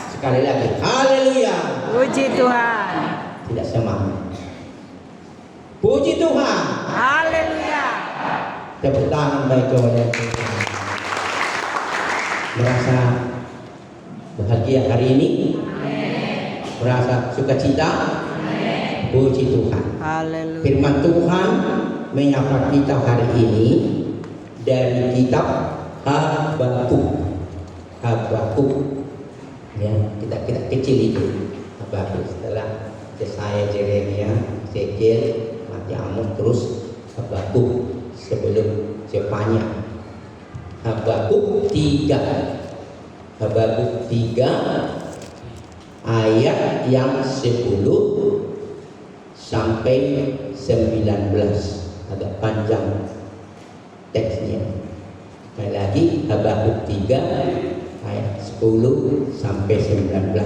Sekali lagi, haleluya. Puji Tuhan. Tidak semangat. Puji Tuhan. Haleluya. Tepuk tangan bagi kepada Tuhan. Merasa bahagia hari ini? Merasa sukacita? Puji Tuhan. Haleluya. Firman Tuhan menyapa kita hari ini dari kitab Habakuk. Habakuk. Ya, kita kecil itu. Habakuk setelah Yesaya, Yeremia, Ezekiel, Matius, Amos, terus Habakuk sebelum Zefania. Habakuk 3. Habakuk 3 ayat yang 10 sampai 19. Agak panjang teksnya. Sekali lagi, Habakuk 3 ayat 10 sampai 19.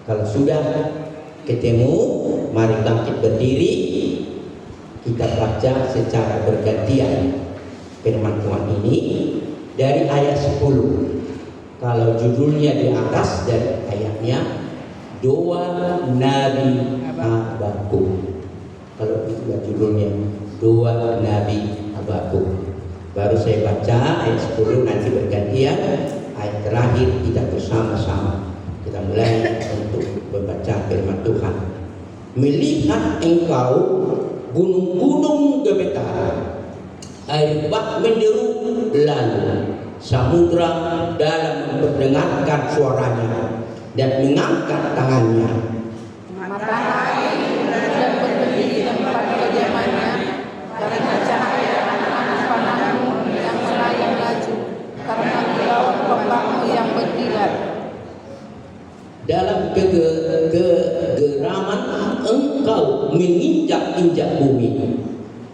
Kalau sudah ketemu, mari bangkit berdiri. Kita baca secara bergantian firman Tuhan ini dari ayat 10. Kalau judulnya di atas dari ayatnya, Doa Nabi Habakuk. Kalau itu judulnya, Doa Nabi Habakuk. Baru saya baca ayat 10, nanti bergantian. Ayat terakhir kita bersama-sama. Kita mulai untuk membaca firman Tuhan. Melihat engkau gunung-gunung gemetar, air bah menderu, lalu samudra dalam mendengarkan suaranya dan mengangkat tangannya. Matahari dan berdiri di tempat kediamannya karena cahaya anak-anak panahmu yang melayang laju, karena kilau kembangmu yang berkilat. Dalam kegeraman engkau menginjak-injak bumi,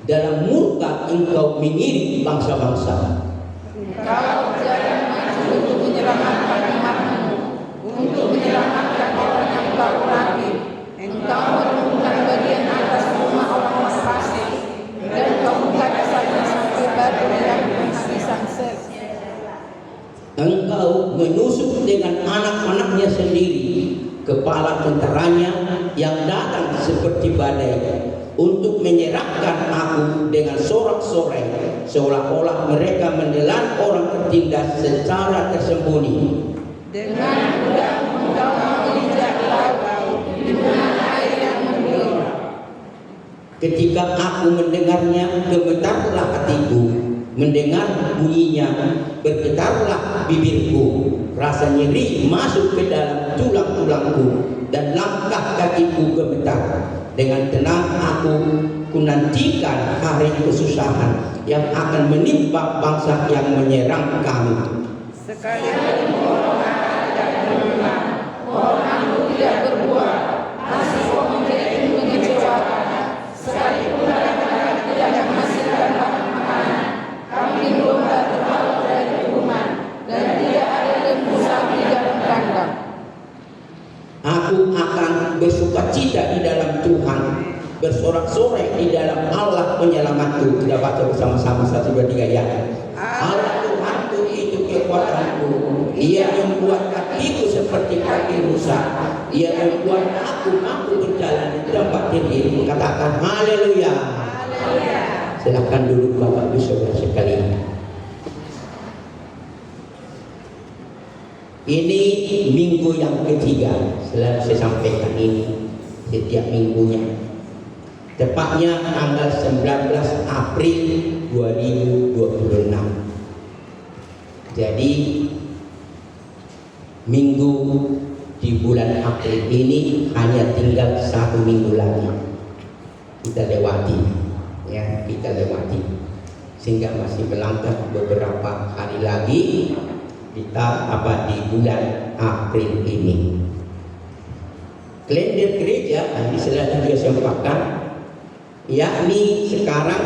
dalam murka engkau mengirim bangsa-bangsa. Engkau jalan maju untuk menyelamatkan umatmu, untuk menyelamatkan orang yang kau urangi. Engkau menurunkan bagian atas rumah orang fasik, dan kau buka dasarnya sampai batu yang menghabiskan sel. Engkau menusuk dengan anak-anaknya sendiri, kepala tentaranya yang datang seperti badai, untuk menyerahkan aku dengan sorak-sorai, seolah-olah mereka menelan orang tertindas secara tersembunyi. Dengan pedang engkau menginjak laut, di mana air yang mendung. Ketika aku mendengarnya, gemetarlah hatiku. Mendengar bunyinya, bergetarlah bibirku. Rasa nyeri masuk ke dalam tulang-tulangku, dan langkah kakiku gemetar. Dengan tenang aku kunantikan hari kesusahan yang akan menimpa bangsa yang menyerang kami. Sekalipun pohon tidak berbuah, pohon anggur tidak berbuah, masih pohon zaitun mengecewakan. Sekalipun ladang-ladang tidak menghasilkan bahan makanan, kambing domba terhalau dari rumah, dan tidak ada lembu sapi dalam kandang. Aku akan bersukacita di dalam Tuhan, bersorak-sorai di dalam Allah penyelamatku. Kita baca bersama-sama 1, 2, 3 ya. Allah Tuhanku itu kekuatanku. Ia membuat kakiku seperti kaki rusa. Ia membuat aku mampu berjalan di tempat tinggi. Katakan haleluya. Silakan duduk Bapak Ibu Saudara sekalian. Ini minggu yang ketiga setelah saya sampaikan ini setiap minggunya. Tepatnya tanggal 19 April 2026. Jadi minggu di bulan April ini hanya tinggal 1 minggu lagi. Kita lewati, ya, kita lewati. Sehingga masih melangkah beberapa hari lagi kita di bulan April ini. Kalender gereja ini sudah juga sampaikan, yakni sekarang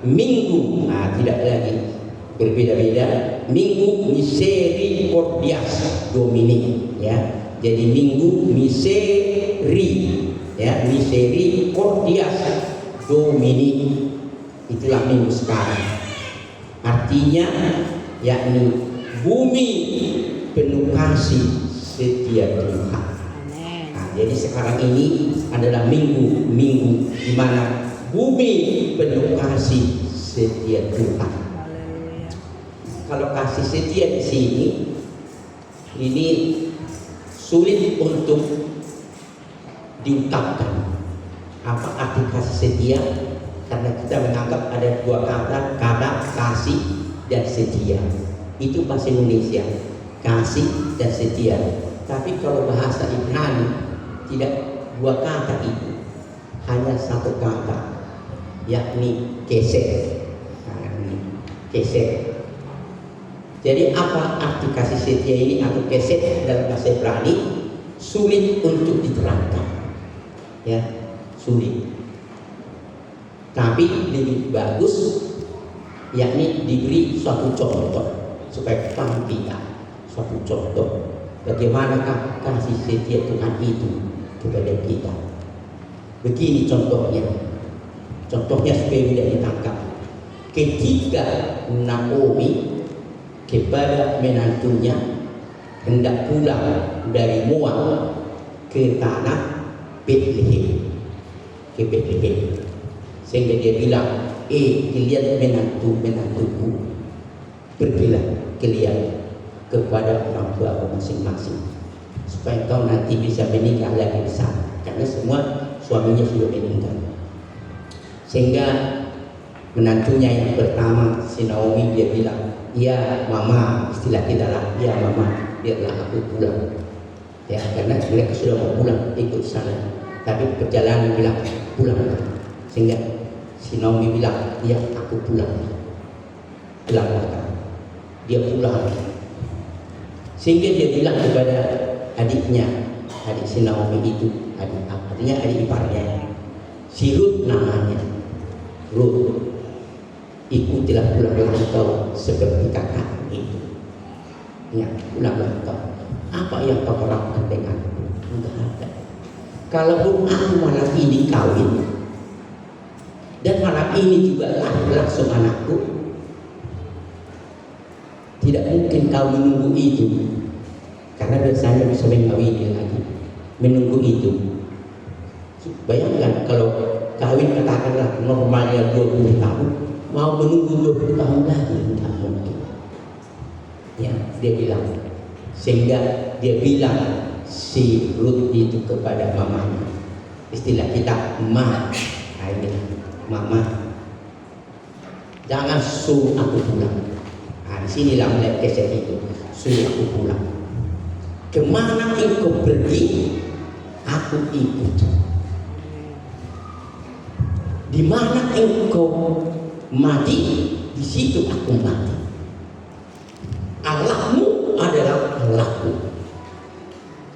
minggu, tidak lagi berbeda-beda, minggu Misericordias Domini, ya. Jadi minggu Miseri, ya, Misericordias Domini, itulah minggu sekarang. Artinya yakni bumi penuh kasih setia Tuhan. Amin. Nah, jadi sekarang ini adalah minggu di mana bumi penuh kasih setia Tuhan. Haleluya. Kalau kasih setia di sini ini sulit untuk diungkapkan. Apa arti kasih setia? Karena kita menganggap ada dua kata kasih dan setia. Itu bahasa Indonesia, kasih dan setia. Tapi kalau bahasa Ibrani tidak dua kata itu, hanya satu kata, yakni kesed. Nah, ini kesed. Jadi apa arti kasih setia ini atau kesed dalam bahasa Ibrani? Sulit untuk diterangkan, ya, sulit. Tapi lebih bagus, yakni diberi suatu contoh supaya kita tidak suatu contoh bagaimanakah kasih setia Tuhan itu kepada kita. Begini contohnya supaya mudah ditangkap. Ketika Naomi kepada menantunya hendak pulang dari Moab ke tanah Bethlehem, ke Bethlehem, sehingga dia bilang, lihat menantuku, pergilah kalian kepada orang tua masing-masing, supaya kau nanti bisa menikah lagi di sana, karena semua suaminya sudah meninggal. Sehingga menantunya yang pertama, si Naomi, dia bilang, ya mama, istilah kita lah, ya mama, biarlah aku pulang, ya, karena mereka sudah mau pulang ikut sana, tapi perjalanan bilang pulang. Sehingga si Naomi bilang, ya aku pulang. Dia pulang. Sehingga dia bilang kepada adiknya, adik si Naomi itu, artinya adik iparnya, si Ruth namanya, Ruth, ikutilah pulang engkau seperti kakak itu. Ya, pulanglah engkau. Apa yang kau harapkan denganku? Enggak ada. Kalaupun aku malam ini kawin dan malam ini juga langsung anakku, tidak mungkin kau menunggu itu, karena biasanya bisa mengawini lagi. Menunggu itu, bayangkan kalau kawin katakanlah normalnya 20 tahun, mau menunggu 20 tahun lagi tidak mungkin. Ya, dia bilang. Sehingga dia bilang si Ruth itu kepada mamanya, istilah kita ma, ini mama, jangan suruh aku pulang. Nah, di sinilah mulai kesed itu, suruh aku pulang. Kemana engkau pergi, aku ikut. Di mana engkau mati, di situ aku mati. Allahmu adalah Allahku,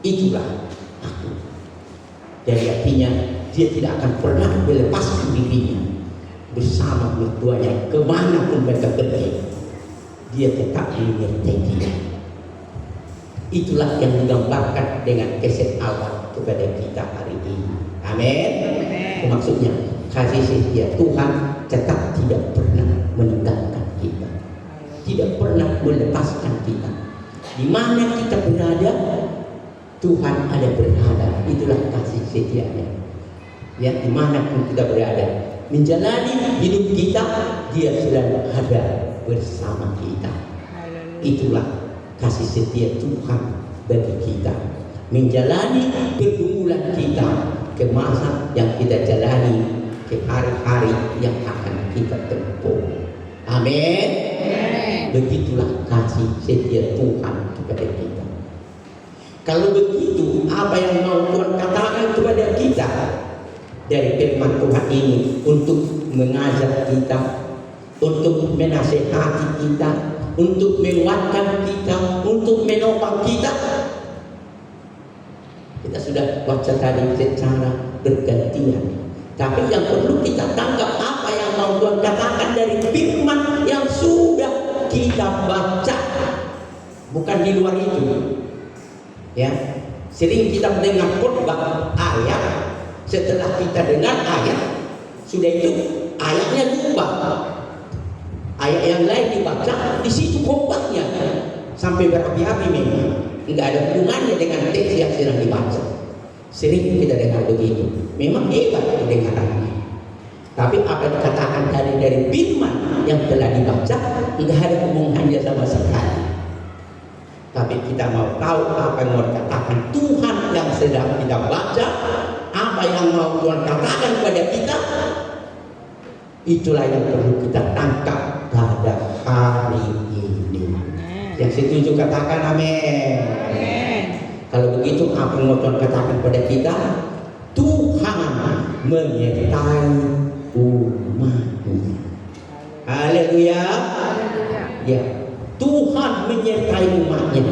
itulah aku. Jadi artinya dia tidak akan pernah melepaskan dirinya bersama mertuanya kemanapun mereka pergi. Dia tetap menyertai dia. Itulah yang digambarkan dengan kesed Allah kepada kita hari ini. Amin. Itu maksudnya kasih setia Tuhan tetap tidak pernah meninggalkan kita, tidak pernah melepaskan kita. Di mana kita berada, Tuhan ada berada. Itulah kasih setianya. Ya, dimanapun kita berada, menjalani hidup kita, Dia selalu ada bersama kita. Itulah kasih setia Tuhan bagi kita, menjalani pergumulan kita, ke masa yang kita jalani, ke hari-hari yang akan kita tempuh. Amin. Begitulah kasih setia Tuhan kepada kita. Kalau begitu, apa yang mau Tuhan katakan kepada kita dari firman Tuhan ini untuk mengajar kita, untuk menasihati kita, untuk menguatkan kita, untuk menopang kita? Kita sudah baca tadi secara bergantian. Tapi yang perlu kita tangkap apa yang mau Tuhan katakan dari firman yang sudah kita baca, bukan di luar itu. Ya, sering kita mendengar khotbah ayat, setelah kita dengar ayat, sudah itu ayatnya lupa, ayat yang lain dibaca, di situ khotbahnya sampai sampai berapi-api memang. Nggak ada hubungannya dengan teks yang sedang dibaca. Sering kita dengar begitu. Memang hebat kedengarannya. Tapi apa yang dikatakan dari firman yang telah dibaca nggak ada hubungannya sama sekali. Tapi kita mau tahu apa yang mau dikatakan Tuhan yang sedang kita baca, apa yang mau Tuhan katakan kepada kita. Itulah yang perlu kita tangkap pada hari ini. Yang setuju katakan amin. Kalau begitu apa yang mau Tuhan katakan kepada kita? Tuhan menyertai umatnya. Haleluya. Ya, Tuhan menyertai umatnya.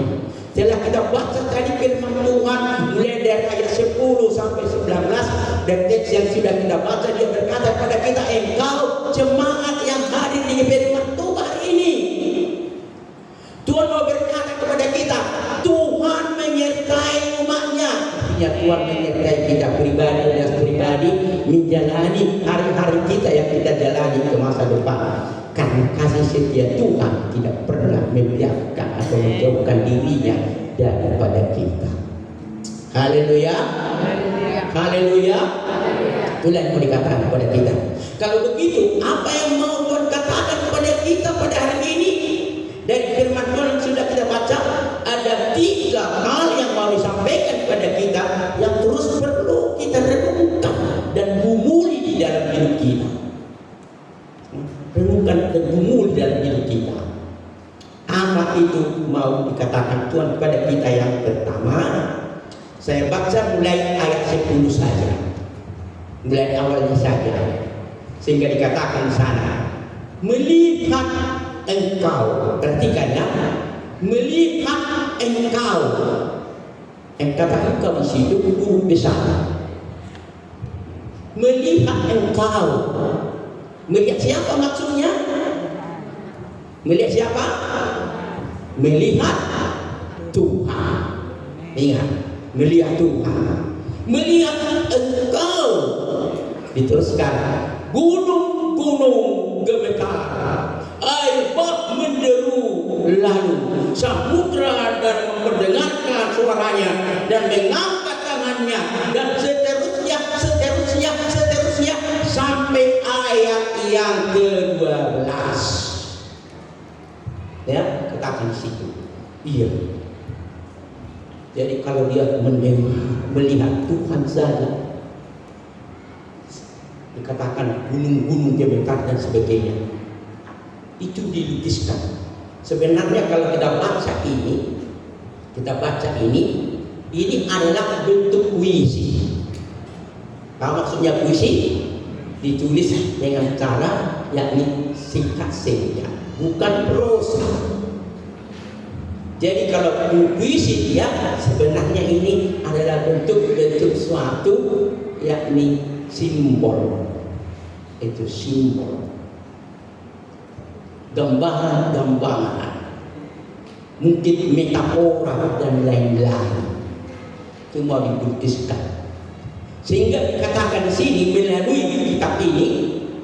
Setelah kita baca tadi firman Tuhan mulai dari ayat 10 sampai 19 dan teks yang sudah kita baca, dia berkata kepada kita, engkau jemaat yang hadir di firman Tuhan ini, Tuhan mau berkata kepada kita, Tuhan menyertai umatnya. Artinya Tuhan menyertai kita pribadi dan pribadi menjalani hari-hari kita yang kita jalani ke masa depan. Karena kasih setia Tuhan tidak pernah membiarkan atau menjauhkan dirinya daripada kita. Haleluya. Haleluya. Itulah yang mau dikatakan kepada kita. Kalau begitu, apa yang mau Tuhan katakan kepada kita pada hari ini? Dari firman Tuhan yang sudah kita baca, ada 3 hal yang mau disampaikan kepada kita yang terus perlu kita renungkan dan gumuli di dalam hidup kita. Renungkan dan gumuli dalam hidup kita. Apa itu mau dikatakan Tuhan kepada kita? Yang pertama, saya baca mulai ayat 10 saja, mulai awalnya saja, sehingga dikatakan di sana, melihat engkau, perhatikan ya, melihat engkau. Kata engkau di situ huruf besar. Melihat engkau. Melihat siapa maksudnya? Melihat siapa? Melihat Tuhan. Ingat, melihat Tuhan. Melihat engkau. Diteruskan, gunung-gunung gemetar, air bah menderu, lalu samudra dan mendengarkan suaranya dan mengangkat tangannya, dan seterusnya sampai ayat yang ke-12. Ya, katakan di situ. Iya. Jadi kalau dia mendengar, melihat Tuhan saja, dikatakan gunung-gunung gemetar dan sebagainya, itu dilukiskan. Sebenarnya kalau kita baca ini adalah bentuk puisi. Apa maksudnya puisi? Ditulis dengan cara yakni singkat saja, bukan prosa. Jadi kalau puisi dia sebenarnya ini adalah bentuk suatu yakni simbol. Itu simbol, gambaran, mungkin metafora dan lain-lain. Itu mau dilukiskan. Sehingga dikatakan di sini melalui kitab ini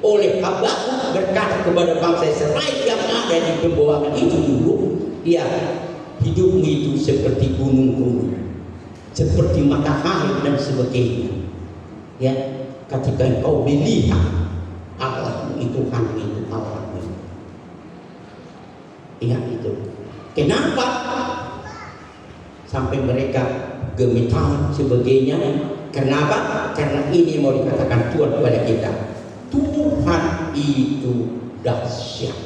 oleh Habakuk berkata kepada bangsa Israel yang ada di pembuangan itu dulu, ya, hidupmu itu seperti gunung-gunung, seperti matahari dan sebagainya. Ya, ketika engkau melihat Allahmu itu, Tuhanmu itu, Allahmu. Ingat itu. Kenapa sampai mereka gemetar sebagainya? Kenapa? Karena ini mau dikatakan Tuhan kepada kita. Tuhan itu dahsyat.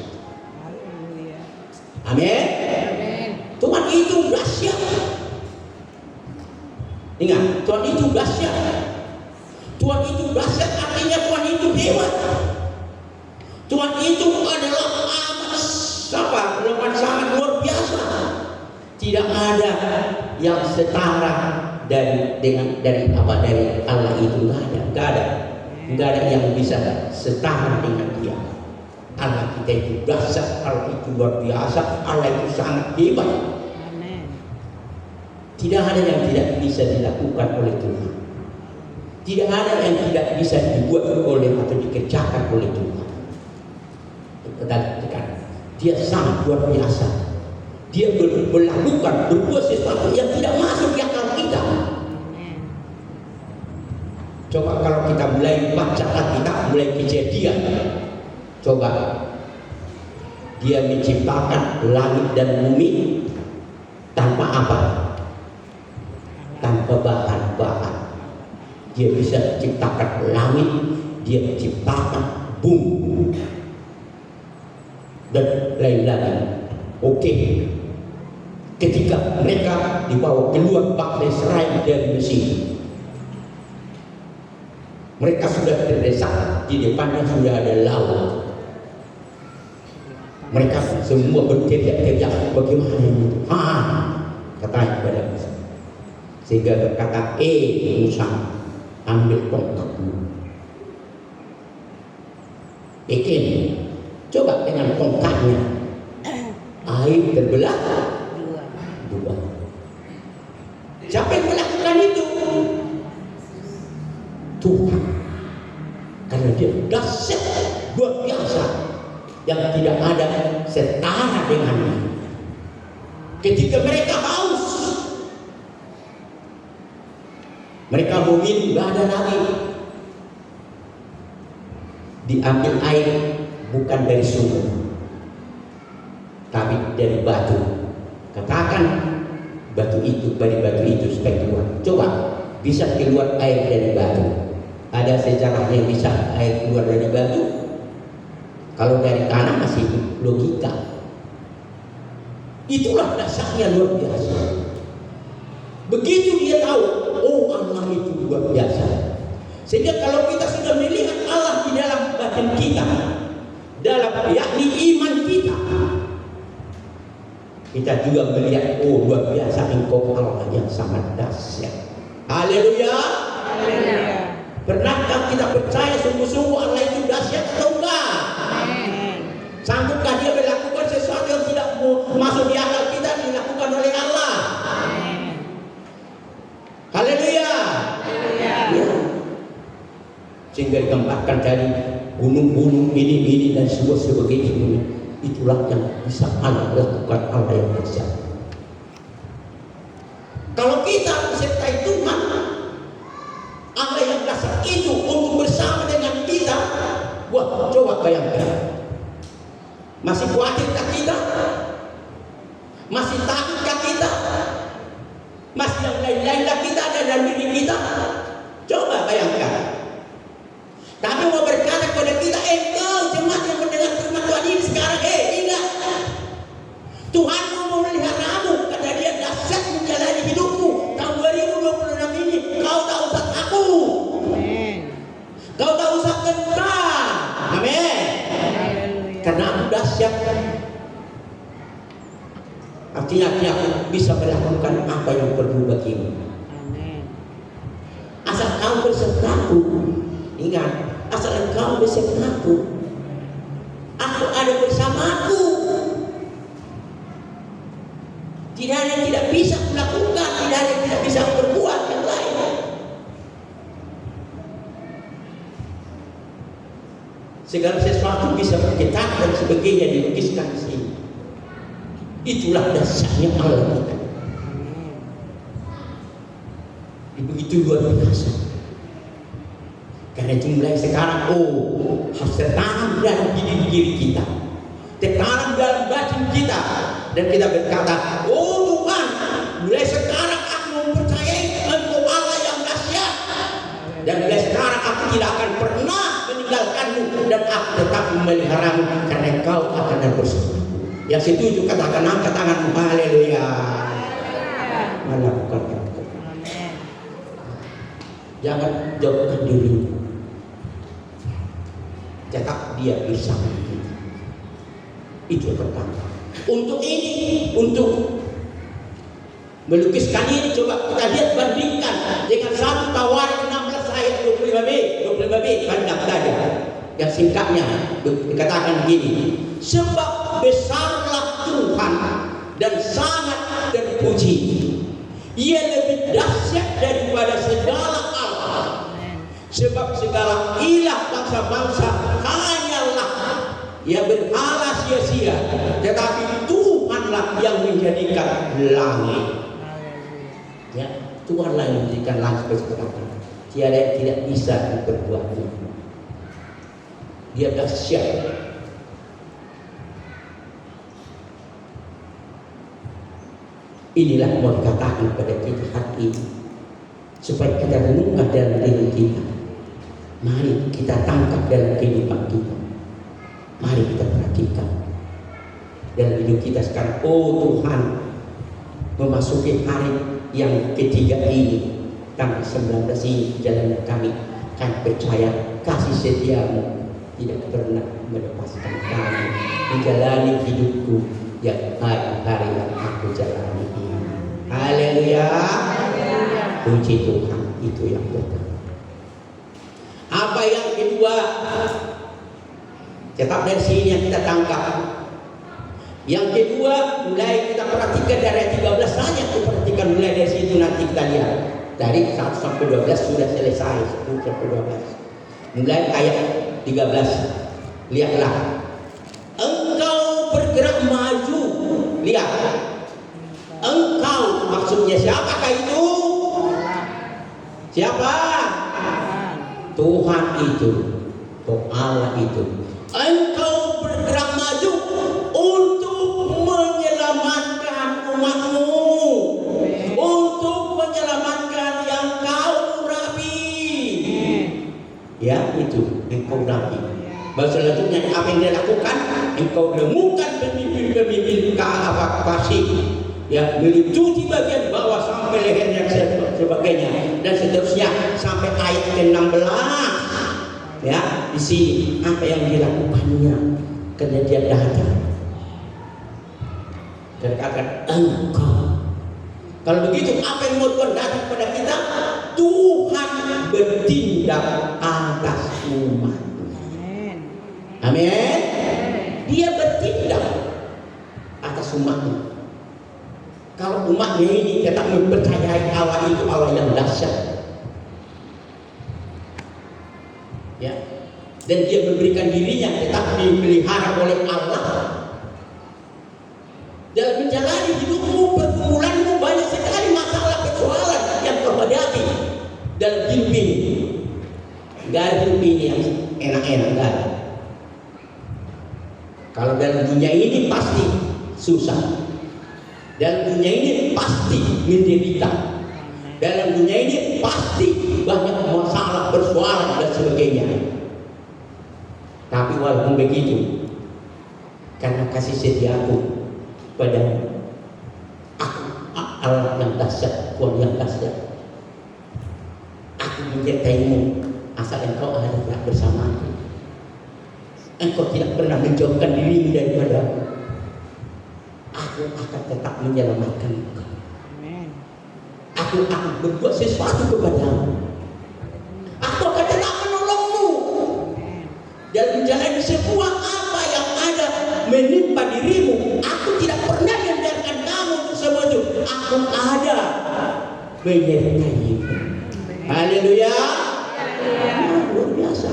Amin. Tuhan itu dahsyat. Ingat, Tuhan itu dahsyat. Tuhan itu dahsyat artinya Tuhan itu hebat. Tuhan itu adalah amat sangat luar biasa. Tidak ada yang setara dari Allah itu, nggak ada yang bisa setara dengan Dia. Allah kita itu dahsyat, Allah itu luar biasa, Allah itu sangat hebat. Tidak ada yang tidak bisa dilakukan oleh Tuhan. Tidak ada yang tidak bisa dibuat oleh atau dikerjakan oleh Tuhan. Dia sangat luar biasa. dia melakukan, berbuat sesuatu yang tidak masuk di akal kita. Coba kalau kita mulai baca kita mulai kejadian, coba dia menciptakan langit dan bumi tanpa apa? Tanpa bahan-bahan. Dia bisa ciptakan langit, dia menciptakan bumi dan lain-lain. Oke. Ketika mereka dibawa keluar bangsa Israel dari Mesir, mereka sudah terdesak, di depannya sudah ada laut. Mereka semua berteriak-teriak, bagaimana ini? Katanya kepada Musa. Sehingga berkata, Musa, ambil tongkatmu. Bikin, coba dengan tongkatnya, air terbelah dua. Siapa yang melakukan itu? Tuhan. Karena dia dahsyat, luar biasa, yang tidak ada setara dengannya. Ketika mereka haus, mereka mau minum, gak ada lagi. Diambil air bukan dari sumur, tapi dari batu. Katakan batu itu, dari batu itu supaya keluar. Coba, bisa keluar air dari batu? Ada sejarahnya bisa air keluar dari batu? Kalau dari tanah masih logika. Itulah dasarnya luar biasa. Begitu dia tahu, oh Allah itu luar biasa. Sehingga kalau kita sudah melihat Allah di dalam batin kita, dalam yakni iman kita juga melihat, oh luar biasa engkau Allah yang sangat dahsyat. Haleluya. Pernahkah kita percaya sungguh-sungguh Allah itu dahsyat atau enggak? Sanggupkah dia melakukan sesuatu yang tidak masuk di akal kita dilakukan oleh Allah? Haleluya. Ya. Sehingga digambarkan dari gunung-gunung ini dan semua sebagainya. Itulah yang bisa Allah lakukan, Allah yang dahsyat. Kalau kita menyertai Tuhan, Allah yang dahsyat itu untuk bersama dengan kita. Wah, coba bayangkan. Masih khawatirkah kita? Masih takutkah kita? Masih yang lain-lainlah kita ada dalam diri kita? Coba bayangkan. Tapi mau berkata kepada kita, engkau jemaat yang mendengar firman Tuhan ini sekarang, ingat, Tuhan mau memeliharamu karena dia dahsyat menjalani hidupmu. Tahun 2026 ini kau tak usah takut. Kau tak usah gentar. Amin. Karena aku dahsyat. Artinya aku bisa melakukan apa yang perlu bagimu. Asal kau bersertaku. Ingat, asal engkau bersamaku, aku ada bersamaku. Tidak ada yang tidak bisa melakukan, tidak ada yang tidak bisa berbuat yang lain. Segala sesuatu bisa bergetar dan sebagainya dilukiskan di sini. Itulah dasarnya Allah kita. Begitu luar biasa. Karena itu mulai sekarang, harus tertanam dalam diri kita, tertanam dalam batin kita, dan kita berkata, oh Tuhan, mulai sekarang aku mempercayai Engkau Allah yang dahsyat, dan mulai sekarang aku tidak akan pernah meninggalkanmu, dan aku tetap memeliharamu karena Engkau akan bersamaku. Yang setuju katakan, angkat tanganmu, haleluya. Melakukan itu. Jangan jauhkan dirimu. Tetap dia bersama kita. Itu yang pertama. Untuk ini, untuk melukiskan ini, coba kita lihat, bandingkan dengan 1 Tawarik 16 ayat 25b pandang saja. Yang singkatnya dikatakan begini, sebab besarlah Tuhan dan sangat terpuji. Ia lebih dahsyat daripada segala Allah. Sebab segala ilah bangsa-bangsa hanyalah yang berhala sia-sia, tetapi Tuhanlah yang menjadi menjadikan langit. Haleluya. Ya, Tuhanlah yang menjadikan langit seperti sekarang. Tiada yang tidak bisa diperbuatnya. Dia dahsyat. Inilah mau dikatakan pada kita hari ini, supaya kita renungkan dalam diri kita. Mari kita tangkap dalam kehidupan kita. Mari kita perhatikan dalam hidup kita sekarang. Oh Tuhan, memasuki hari yang ketiga ini, tanggal 19 ini, jalan kami akan percaya kasih setiamu tidak pernah melepaskan kami menjalani hidupku yang hari-hari yang aku jalani ini. Haleluya. Puji Tuhan. Itu yang pertama. Apa yang kedua? Tetap dari sini yang kita tangkap. Yang kedua, mulai kita perhatikan dari ayat 13 saja. Kita perhatikan mulai dari situ, nanti kita lihat. Dari 1 sampai 12 sudah selesai. 10 sampai 12. Mulai ayat 13. Lihatlah. Engkau bergerak maju. Lihat. Engkau, maksudnya siapakah itu? Siapa? Tuhan itu. Allah itu. Engkau bergerak maju untuk menyelamatkan umatmu, untuk menyelamatkan yang kau urapi. Ya, itu engkau urapi. Selanjutnya apa yang dia lakukan? Engkau temukan pemimpin-pemimpin kasih, ya, mencuci bagian bawah sampai leher dan sebagainya, dan seterusnya sampai ayat ke-16. Ya, di sini apa yang dilakukannya? Karena dia datang. Dan katakan engkau. Kalau begitu, apa yang mau Tuhan datang pada kita? Tuhan bertindak atas umat. Amin. Dia bertindak atas umatnya. Kalau umatnya ini tetap mempercayai Allah itu Allah yang dahsyat, ya, dan dia memberikan dirinya tetap dipelihara oleh Allah. Dalam menjalani hidupmu, pergumulanmu, banyak sekali masalah persoalan yang kau hadapi dalam hidup ini. Gak ada hidup ini yang enak-enak, gak ada. Kalau dalam dunia ini pasti susah. Dalam dunia ini pasti menderita. Dalam dunia ini pasti banyak masalah, persoalan dan sebagainya. Tapi walaupun begitu, karena kasih setiaku padamu, aku Allah yang dahsyat, Tuhan yang dahsyat, aku menyertaimu asal engkau ada bersamaku. Engkau tidak pernah menjauhkan dirimu daripada aku akan tetap menyelamatkan engkau. Aku akan berbuat sesuatu kepadamu. Aku akan tetap menolongmu dan menjalani semua apa yang ada menimpa dirimu. Aku tidak pernah membiarkan kamu untuk semua itu. Aku ada menyertaimu. Haleluya. Luar biasa.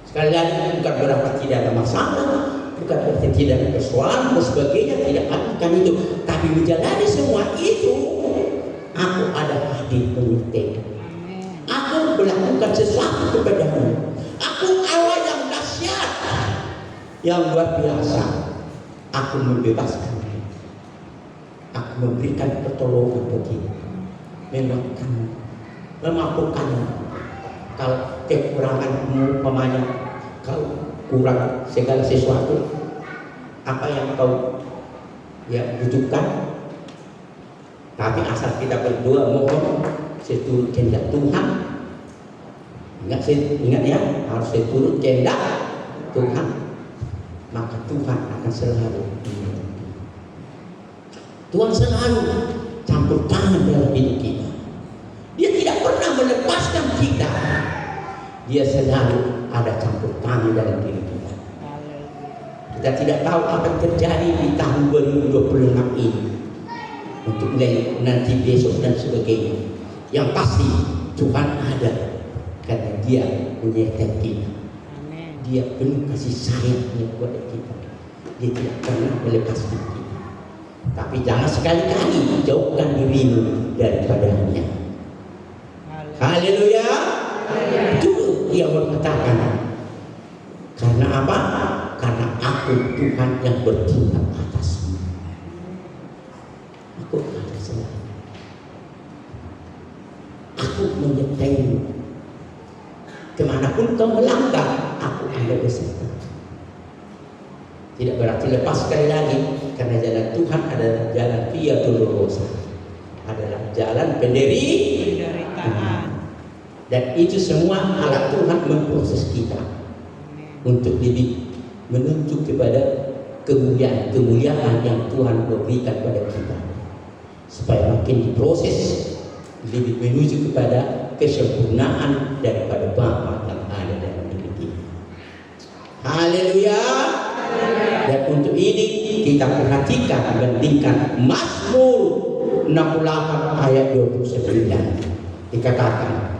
Sekali lagi, bukan berarti tidak ada masalah, bukan berarti tidak ada persoalan dan sebagainya, tidak akan itu. Tapi menjalani semua itu, aku ada hadir menyertai. Aku melakukan sesuatu kepadamu. Aku Allah yang dahsyat, yang luar biasa. Aku membebaskan, aku memberikan pertolongan bagimu, memampukanmu. Kalau kekuranganmu umpamanya kau kurang segala sesuatu, apa yang kau butuhkan, tapi asal kita berdoa mohon seturut kehendak Tuhan. Ingat ya, harus seturut kehendak Tuhan, maka Tuhan akan selalu menolong. Tuhan selalu campur tangan dalam hidup kita. Dia tidak pernah melepaskan kita. Dia selalu ada campur tangan dalam diri kita. Kita tidak tahu apa yang terjadi di tahun 2026 ini, untuk nanti besok dan sebagainya. Yang pasti Tuhan ada, karena Dia menyertai kita. Dia penuh kasih sayangnya kepada kita. Dia tidak pernah melepaskan kita. Tapi jangan sekali-kali jauhkan dirimu daripadanya. Haleluya. Itu dia berkatakan. Karena apa? Karena aku Tuhan yang bertindak atasmu. Aku ada salah. Aku menyertaimu. Kemanapun kau melangkah, aku ada beserta. Tidak berarti lepas sekali lagi, karena jalan Tuhan adalah jalan Via Dolorosa, adalah jalan penderitaan. Dan itu semua alat Tuhan memproses kita untuk lebih menuju kepada kemuliaan yang Tuhan berikan pada kita, supaya makin diproses lebih menuju kepada kesempurnaan daripada Bapa yang ada dalam diri kita. Haleluya. Dan untuk ini kita perhatikan bandingkan Mazmur 68 ayat 29. Dikatakan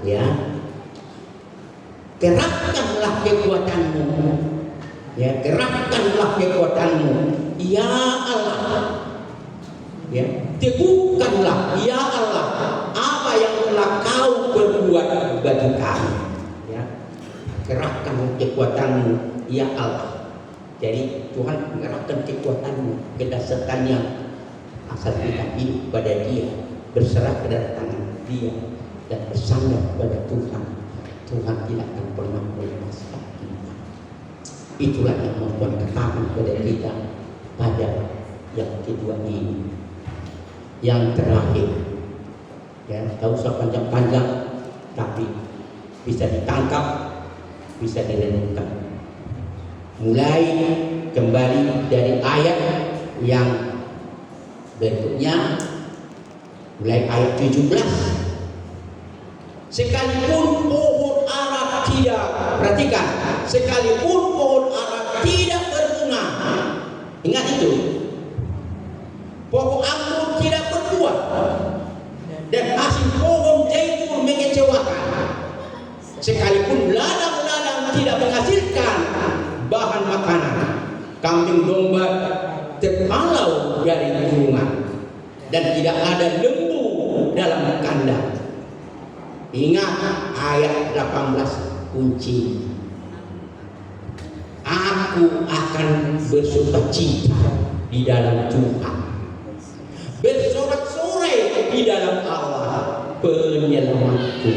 ya, gerakkanlah kekuatanmu, ya, gerakkanlah kekuatanmu, ya Allah, ya, teguhkanlah ya Allah apa yang telah kau perbuat bagi kami, ya, gerakkan kekuatanmu ya Allah. Jadi Tuhan mengerahkan kekuatanmu, kedasarkannya asal kita hidup pada Dia, berserah kedatangan Dia dan bersandar pada Tuhan. Tuhan tidak akan pernah melepaskan kita. Itulah yang membuat katakan kepada kita pada yang kedua ini, yang terakhir. Ya, tak usah panjang-panjang, tapi bisa ditangkap, bisa direnungkan. Mulai kembali dari ayat yang berikutnya, mulai ayat 17. Sekalipun pohon ara tidak, perhatikan, sekalipun pohon ara tidak berbunga, ingat itu, pokok anggur tidak berbuah, dan hasil pohon zaitun mengecewakan, sekalipun ladang-ladang tidak menghasilkan bahan makanan, kambing domba terhalau dari kurungan, dan tidak ada lembu dalam kandang. Ingat ayat 18 kunci. Aku akan bersukacita di dalam Tuhan, bersorak-sorai di dalam Allah penyelamatku.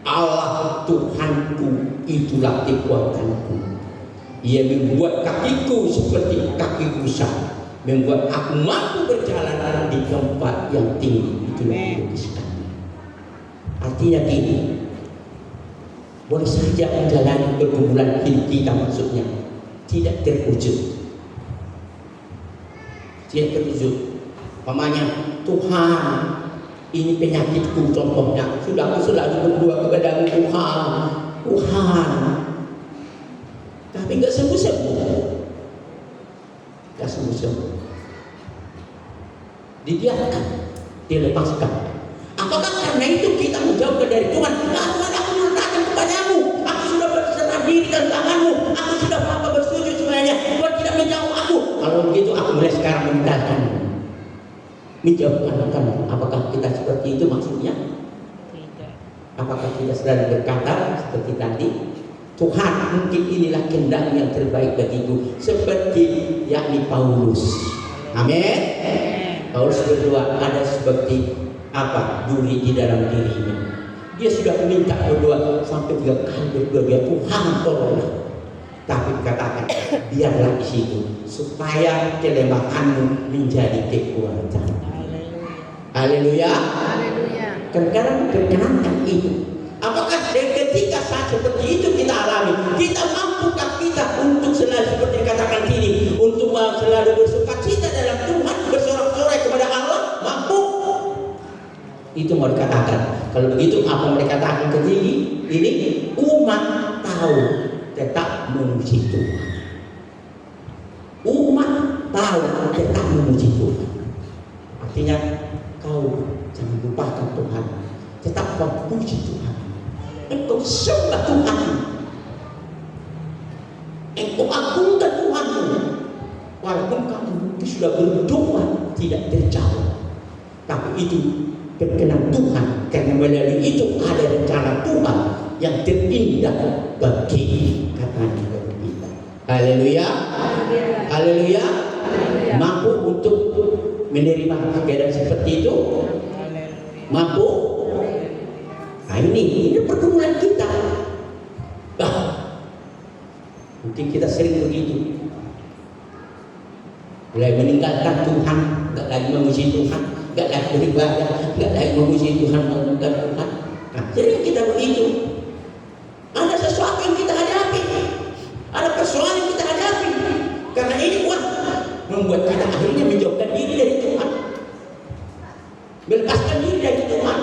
Allah Tuhanku, itulah kekuatanku. Ia membuat kakiku seperti kaki rusa, membuat aku mampu berjalan di tempat yang tinggi. Itulah dilukiskan. Artinya gini, boleh saja menjalani pergumulan hidup kita, maksudnya tidak terwujud, tidak terwujud. Pamannya, Tuhan, ini penyakitku contohnya, sudah aku selalu berdoa kepada Tuhan, Tuhan, tapi nggak sembuh-sembuh, nggak sembuh-sembuh, dibiarkan, dilepaskan. Apakah karena itu kita menjauhkan dari Tuhan? Tuhan, aku menyerahkan kepadamu, aku sudah berserah diri dan tanganmu, aku sudah apa bersujud semuanya, Tuhan tidak menjauh aku. Kalau begitu aku mulai sekarang meninggalkanmu, menjauhkan. Apakah kita seperti itu maksudnya? Tidak. Apakah kita selalu berkata seperti tadi, Tuhan, mungkin inilah kehendak yang terbaik bagiku, seperti yakni Paulus. Amin. Paulus berdoa, ada seperti apa? Duri di dalam dirinya. Dia sudah meminta berdoa sampai 3 kali berdoa, dia Tuhan tolonglah. Tapi katakan, biarlah di situ supaya kelemahanmu menjadi kekuatan. Haleluya. Haleluya. Kadang-kadang perkenankan itu. Apakah ketika saat seperti itu kita alami, kita mampukah kita untuk selalu seperti dikatakan sini, untuk selalu bersukacita dalam Tuhan, bersorak-sorai kepada Allah? Mampu? Itu mau dikatakan. Kalau begitu apa mereka katakan ke ini? Umat tahu tetap memuji Tuhan. Umat tahu tetap memuji Tuhan. Artinya kau jangan lupakan Tuhan, tetap kau puji Tuhan. Engkau sembah Tuhan, engkau agungkan Tuhanmu. walaupun kamu mungkin sudah berdoa tidak terjawab, tapi itu berkenan Tuhan, karena melalui itu ada rencana Tuhan yang terindah bagi katanya bagi kita. Haleluya, haleluya. Mampu untuk menerima keadaan seperti itu, mampu. Nah ini pergumulan kita. Mungkin kita sering begitu, mulai meninggalkan Tuhan, nggak lagi memuji Tuhan, nggak lagi beribadah, nggak lagi memuji Tuhan, mengagungkan Tuhan. Nah, jadi kita begitu. Ada sesuatu yang kita hadapi, ada persoalan yang kita hadapi. Karena ini membuat kita akhirnya menjauhkan diri dari Tuhan, melepaskan diri dari Tuhan.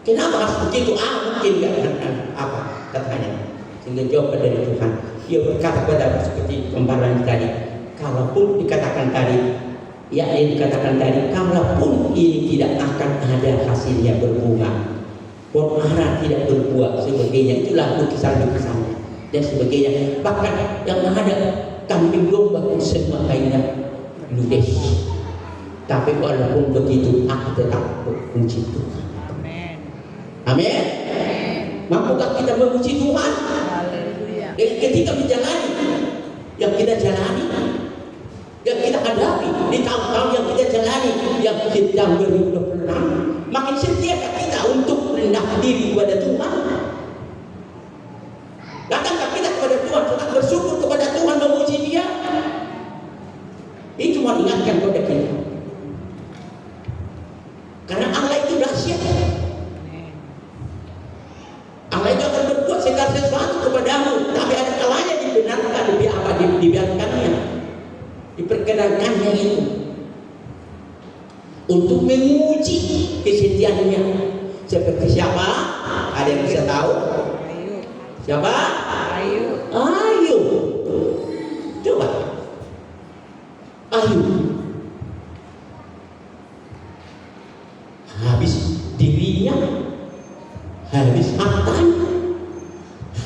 Kenapa harus begitu? Mungkin nggak apa katanya, sehingga jauhkan dari Tuhan. Dia berkata kepada seperti gambaran tadi, kalaupun dikatakan tadi, ya yang dikatakan tadi, kalaupun ini tidak akan ada hasilnya berbunga, pohon ara tidak berbuah sebagainya, itulah lukisan-lukisannya dan sebagainya. Bahkan yang ada kambing domba pun semua akhirnya ludes. Tapi walaupun begitu, aku tetap memuji Tuhan. Amin. Mampukah kita memuji Tuhan? Dan ketika menjalani yang kita jalani, yang kita hadapi di tahun-tahun yang kita jalani, yang sedang 2026, makin setiakah kita untuk rendah diri kepada Tuhan? Datangkah kita kepada Tuhan, tetap bersyukur kepada Tuhan, memuji Dia? Ini cuma ingatkan kepada kita, karena Allah itu dahsyat. Allah itu akan berbuat segala sesuatu kepadamu, tapi ada kalanya dibenarkan, dibiarkannya, diperkenankannya itu untuk menguji kesetiaannya. Seperti siapa? Ada yang bisa tahu? Siapa? Ayub. Coba Ayub habis dirinya, habis hartanya,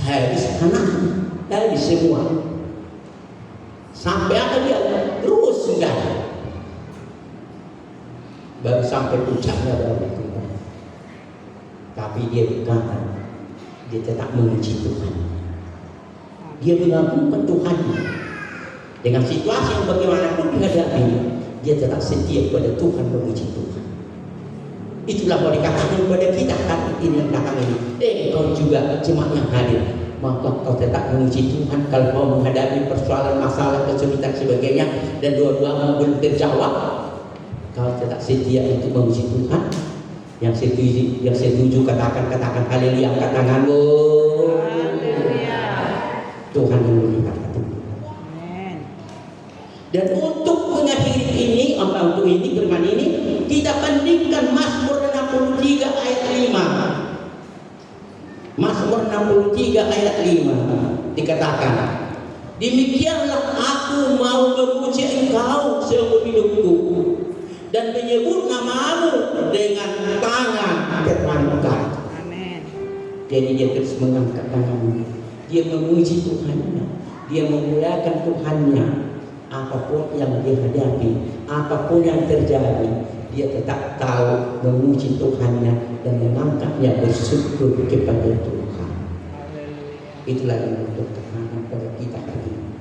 habis anaknya, habis semua, sampai apa dia terus enggak, baru sampai puncaknya baru keluar. Tapi dia berkata, dia tetap memuji Tuhan, dia mengagungkan Tuhan dengan situasi yang bagaimanapun dihadapi, dia tetap setia kepada Tuhan, memuji Tuhan. Itulah mau dikatakan kepada kita hari ini yang datang ini. Kau juga jemaat yang hadir, maka kau tetap memuji Tuhan. Kalau kau menghadapi persoalan, masalah, kesulitan sebagainya, dan dua-dua belum terjawab, kau tetap setia untuk memuji Tuhan. Yang setuju katakan haleluya, angkat tanganmu. Tuhan yang memberkati. Dan untuk mengakhiri ini, untuk ini firman ini, kita bandingkan Mazmur 63 ayat 5. Mazmur 63 ayat 5 dikatakan, demikianlah aku mau memuji Engkau seumur hidupku dan menyebut namamu dengan tangan terangkat. Amin. Jadi dia terus mengangkat tangannya, dia memuji Tuhannya, dia memuliakan Tuhannya. Apapun yang dia hadapi, apapun yang terjadi, dia tetap tahu memuji Tuhannya dan mengangkatnya, bersyukur kepada Tuhan. Itulah yang untuk tekanan pada kita hari ini.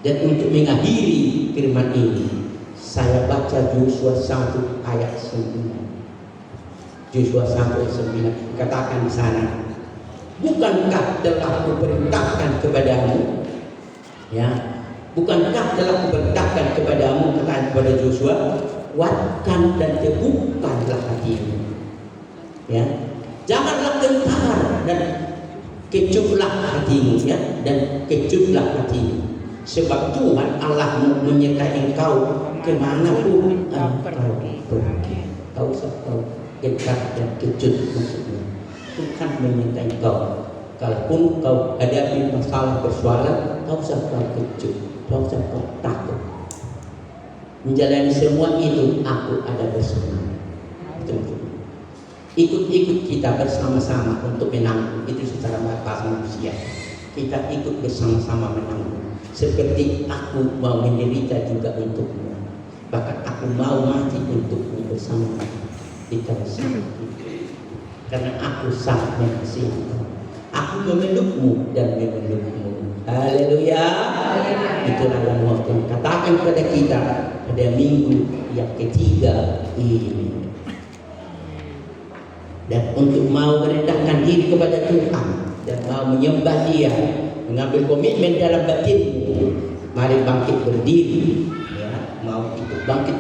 Dan untuk mengakhiri firman ini, saya baca Yosua 1 ayat 9. Yosua 1 ayat 9 katakan di sana, bukankah telah kuperintahkan kepadamu, ya, bukankah telah kuperintahkan kepadamu, katakan kepada Yosua, kuatkan dan teguhkanlah hatimu, ya, janganlah gentar dan kecuplah hatimu, ya, dan kecuplah hatimu, sebab Tuhan Allahmu menyertai engkau kemanapun engkau pergi. Tak usah kau gentar dan kecut, maksudnya Tuhan menyertai engkau. Kalaupun kau hadapi masalah persoalan, tak usah kau kecut, tak usah kau takut. Menjalani semua itu, aku ada bersama. Ikut-ikut kita bersama-sama untuk menanggung itu secara bahasa manusia. Kita ikut bersama-sama menanggung. seperti aku mau menderita juga untukmu, bahkan aku mau mati untukmu bersama di kayu salib, karena aku sangat mengasihi engkau. Aku memelukmu dan memelukmu. Haleluya. Itulah yang mau Tuhan katakan kepada kita pada minggu yang ketiga ini. Dan untuk mau merendahkan diri kepada Tuhan dan mau menyembah Dia, mengambil komitmen dalam batinmu, mari bangkit berdiri, ya, mau ikut bangkit